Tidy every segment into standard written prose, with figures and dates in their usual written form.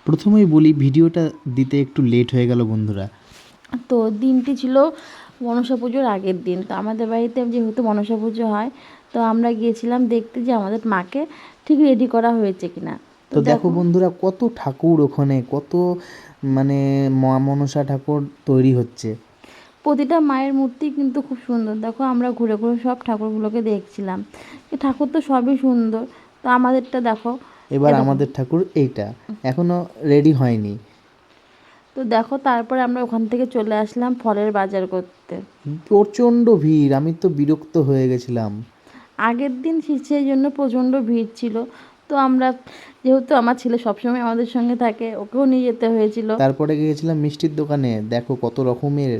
প্রথমেই বলি ভিডিওটা দিতে একটু লেট হয়ে গেল বন্ধুরা। তো দিনটি ছিল মনসা পুজোর আগের দিন। তো আমাদের বাড়িতে যেহেতু মনসা পুজো হয়, তো আমরা গিয়েছিলাম দেখতে যে আমাদের মাকে ঠিক রেডি করা হয়েছে কিনা। তো তো দেখো দেখো বন্ধুরা, কত ঠাকুর ওখানে, কত মানে মা মনসা ঠাকুর তৈরি হচ্ছে। প্রতিটা মায়ের মূর্তি কিন্তু খুব সুন্দর। দেখো আমরা ঘুরে ঘুরে সব ঠাকুরগুলোকে দেখছিলাম। এই ঠাকুর তো সবই সুন্দর। তো আমাদেরটা দেখো, এ এবার দেখো। আমাদের ঠাকুর এইটা এখনো রেডি হয়নি। তো দেখো তারপরে আমরা ওখান থেকে চলে আসলাম ফলের বাজার করতে। প্রচণ্ড ভিড়, আমি তো বিরক্ত হয়ে গেছিলাম। আগের দিন সেই জন্য প্রচণ্ড ভিড় ছিল। তো আমরা, যেহেতু আমার ছেলে সবসময় আমাদের সঙ্গে থাকে, ওকেও নিয়ে যেতে হয়েছিল। তারপরে গিয়েছিলাম মিষ্টির দোকানে, দেখো কত রকমের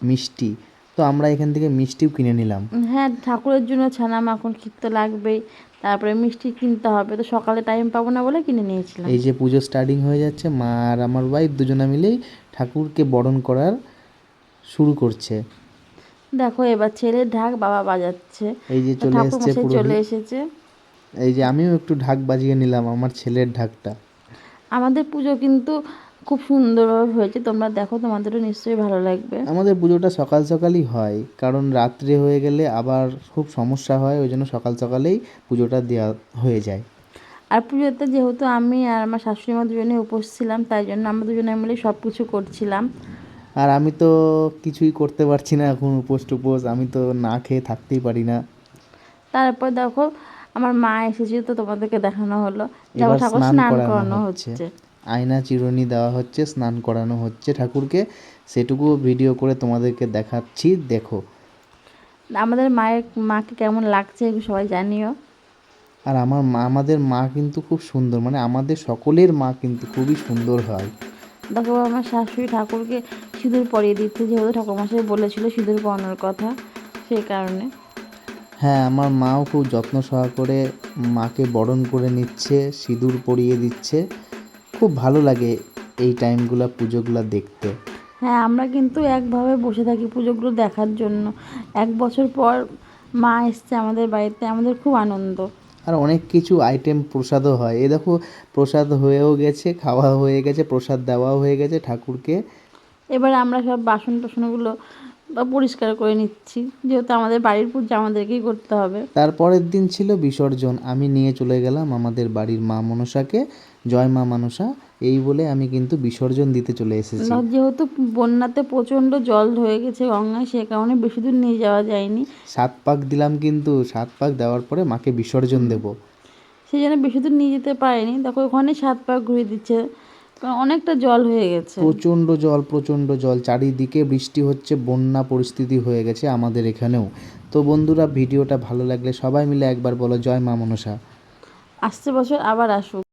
মিষ্টি। তো আমরা এখান থেকে মিষ্টিও কিনে নিলাম। হ্যাঁ, ঠাকুরের জন্য ছানা মাখন ক্ষীর তো লাগবেই, তারপরে মিষ্টি কিনতে হবে। তো সকালে টাইম পাবো না বলে কিনে নিয়েছিলাম। এই যে পুজো স্টার্টিং হয়ে যাচ্ছে, মা আর আমার ওয়াইফ দুজনে মিলেই ঠাকুরকে বরণ করার শুরু করছে। দেখো এবার ছেলের ঢাক বাবা বাজাচ্ছে। এই যে চলে ঠাকুর এসছে মশাই চলে পুরোহিত। এসেছে। এই যে আমিও একটু ঢাক বাজিয়ে নিলাম, আমার ছেলের ঢাকটা। আমাদের পুজো কিন্তু খুব সুন্দরভাবে হয়েছে। তোমরা দেখো, তোমাদেরও নিশ্চয়ই ভালো লাগবে। আমাদের পুজোটা সকাল সকালই হয়, কারণ রাত্রে হয়ে গেলে আবার খুব সমস্যা হয়, ওই জন্য সকাল সকালেই পুজোটা দেওয়া হয়ে যায়। আর পুজোতে যেহেতু আমি আর আমার শাশুড়ি মা দুজনে উপোস ছিলাম, তাই জন্য আমরা দুজনে মিলে সব কিছু করছিলাম। আর আমি তো কিছুই করতে পারছি না এখন, উপোস টুপোস, আমি তো না খেয়ে থাকতেই পারি না। তারপর দেখো আমার মা এসেছে, তো তোমাদেরকে দেখানো হলো যে আমার এবার ঠাকুর স্নান স্নান করানো করানো হচ্ছে, হচ্ছে। আয়না চিরুনি দেওয়া হচ্ছে, স্নান করানো হচ্ছে ঠাকুরকে। সেটুকু ভিডিও করে তোমাদেরকে দেখাচ্ছি, দেখো। আমাদের মাকে কেমন লাগছে একটু সবাই জানিও। আর আমাদের মা কিন্তু খুব সুন্দর, মানে আমাদের সকলের মা কিন্তু খুবই সুন্দর হয়। দেখো আমার শাশুড়ি ঠাকুরকে সিঁদুর পরিয়ে দিচ্ছে, যেহেতু ঠাকুরমশাই বলেছিল সিঁদুর পরানোর কথা, সেই কারণে। হ্যাঁ, আমার মাও খুব যত্ন সহকারে মাকে বরণ করে নিচ্ছে, সিঁদুর পরিয়ে দিচ্ছে। খুব ভালো লাগে এই টাইমগুলো, পুজোগুলো দেখতে। হ্যাঁ, আমরা কিন্তু একভাবে বসে থাকি পুজোগুলো দেখার জন্য। 1 বছর পর মা এসছে আমাদের বাড়িতে, আমাদের খুব আনন্দ। আর অনেক কিছু আইটেম প্রসাদও হয়, এ দেখো প্রসাদ হয়েও গেছে, খাওয়া হয়ে গেছে, প্রসাদ দেওয়াও হয়ে গেছে ঠাকুরকে। এবার আমরা সব বাসন টাসনগুলো পরিষ্কার করে নিচ্ছি, যেহেতু আমাদের বাড়ির পুজো আমাদেরকেই করতে হবে। তারপরের দিন ছিল বিসর্জন, আমি নিয়ে চলে গেলাম আমাদের বাড়ির মা মনসাকে। জয় মা মনসা এই বলে আমি কিন্তু বিসর্জন দিতে চলে এসেছি। যেহেতু বন্যাতে প্রচণ্ড জল হয়ে গেছে গঙ্গায়, সে কারণে বেশি দূর নিয়ে যাওয়া যায়নি। 7 পাক দিলাম, কিন্তু 7 পাক দেওয়ার পরে মাকে বিসর্জন দেব। সেই জন্য বেশি দূর নিয়ে যেতে পারিনি। দেখো ওখানে 7 পাক ঘুরিয়ে দিচ্ছে, কারণ অনেকটা জল হয়ে গেছে। প্রচণ্ড জল, প্রচণ্ড জল, চারিদিকে বৃষ্টি হচ্ছে, বন্যা পরিস্থিতি হয়ে গেছে আমাদের এখানেও। তো বন্ধুরা, ভিডিওটা ভালো লাগলে সবাই মিলে একবার বলো জয় মা মনসা। আসছে বছর আবার আসুক।